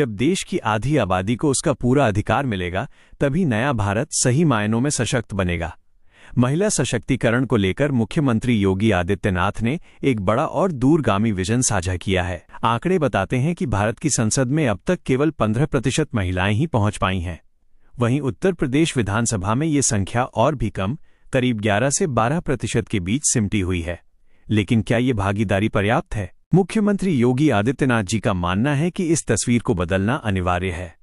जब देश की आधी आबादी को उसका पूरा अधिकार मिलेगा, तभी नया भारत सही मायनों में सशक्त बनेगा। महिला सशक्तिकरण को लेकर मुख्यमंत्री योगी आदित्यनाथ ने एक बड़ा और दूरगामी विजन साझा किया है। आंकड़े बताते हैं कि भारत की संसद में अब तक केवल 15% महिलाएं ही पहुंच पाई हैं। वहीं उत्तर प्रदेश विधानसभा में ये संख्या और भी कम, करीब 11 से 12% के बीच सिमटी हुई है। लेकिन क्या ये भागीदारी पर्याप्त है? मुख्यमंत्री योगी आदित्यनाथ जी का मानना है कि इस तस्वीर को बदलना अनिवार्य है।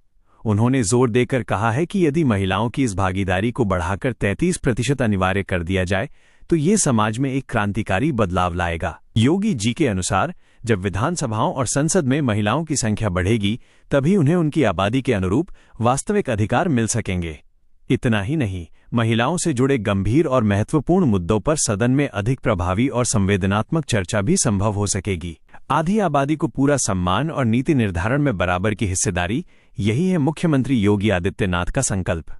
उन्होंने जोर देकर कहा है कि यदि महिलाओं की इस भागीदारी को बढ़ाकर 33% अनिवार्य कर दिया जाए तो ये समाज में एक क्रांतिकारी बदलाव लाएगा। योगी जी के अनुसार जब विधानसभाओं और संसद में महिलाओं की संख्या बढ़ेगी, तभी उन्हें उनकी आबादी के अनुरूप वास्तविक अधिकार मिल सकेंगे। इतना ही नहीं, महिलाओं से जुड़े गंभीर और महत्वपूर्ण मुद्दों पर सदन में अधिक प्रभावी और संवेदनात्मक चर्चा भी संभव हो सकेगी। आधी आबादी को पूरा सम्मान और नीति निर्धारण में बराबर की हिस्सेदारी, यही है मुख्यमंत्री योगी आदित्यनाथ का संकल्प।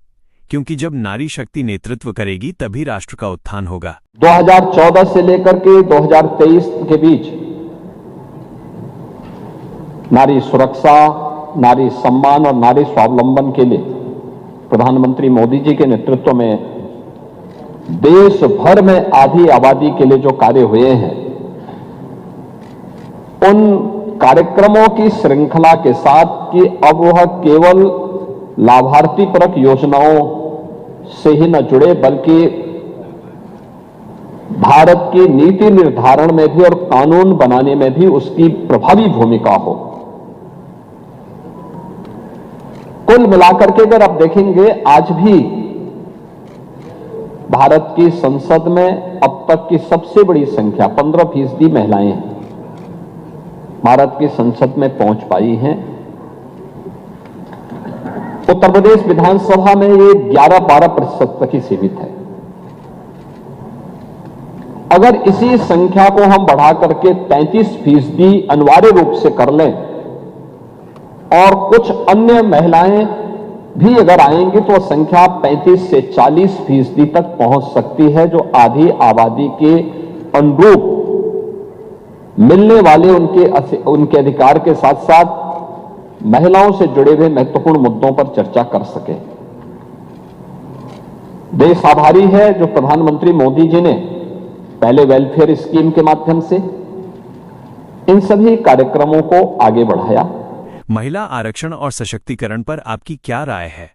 क्योंकि जब नारी शक्ति नेतृत्व करेगी, तभी राष्ट्र का उत्थान होगा। 2014 से लेकर के 2023 के बीच नारी सुरक्षा, नारी सम्मान और नारी स्वावलंबन के लिए प्रधानमंत्री मोदी जी के नेतृत्व में देश भर में आधी आबादी के लिए जो कार्य हुए हैं, उन कार्यक्रमों की श्रृंखला के साथ कि अब वह केवल लाभार्थी परक योजनाओं से ही न जुड़े, बल्कि भारत की नीति निर्धारण में भी और कानून बनाने में भी उसकी प्रभावी भूमिका हो। कुल मिलाकर के अगर आप देखेंगे, आज भी भारत की संसद में अब तक की सबसे बड़ी संख्या 15% महिलाएं भारत की संसद में पहुंच पाई हैं। उत्तर प्रदेश विधानसभा में ये 11-12% तक ही सीमित है। अगर इसी संख्या को हम बढ़ा करके 33% अनिवार्य रूप से कर लें और कुछ अन्य महिलाएं भी अगर आएंगी, तो संख्या 35 से 40% तक पहुंच सकती है, जो आधी आबादी के अनुरूप मिलने वाले उनके अधिकार के साथ साथ महिलाओं से जुड़े हुए महत्वपूर्ण मुद्दों पर चर्चा कर सके। देश आभारी है जो प्रधानमंत्री मोदी जी ने पहले वेलफेयर स्कीम के माध्यम से इन सभी कार्यक्रमों को आगे बढ़ाया। महिला आरक्षण और सशक्तिकरण पर आपकी क्या राय है?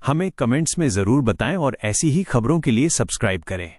हमें कमेंट्स में जरूर बताएं और ऐसी ही खबरों के लिए सब्सक्राइब करें।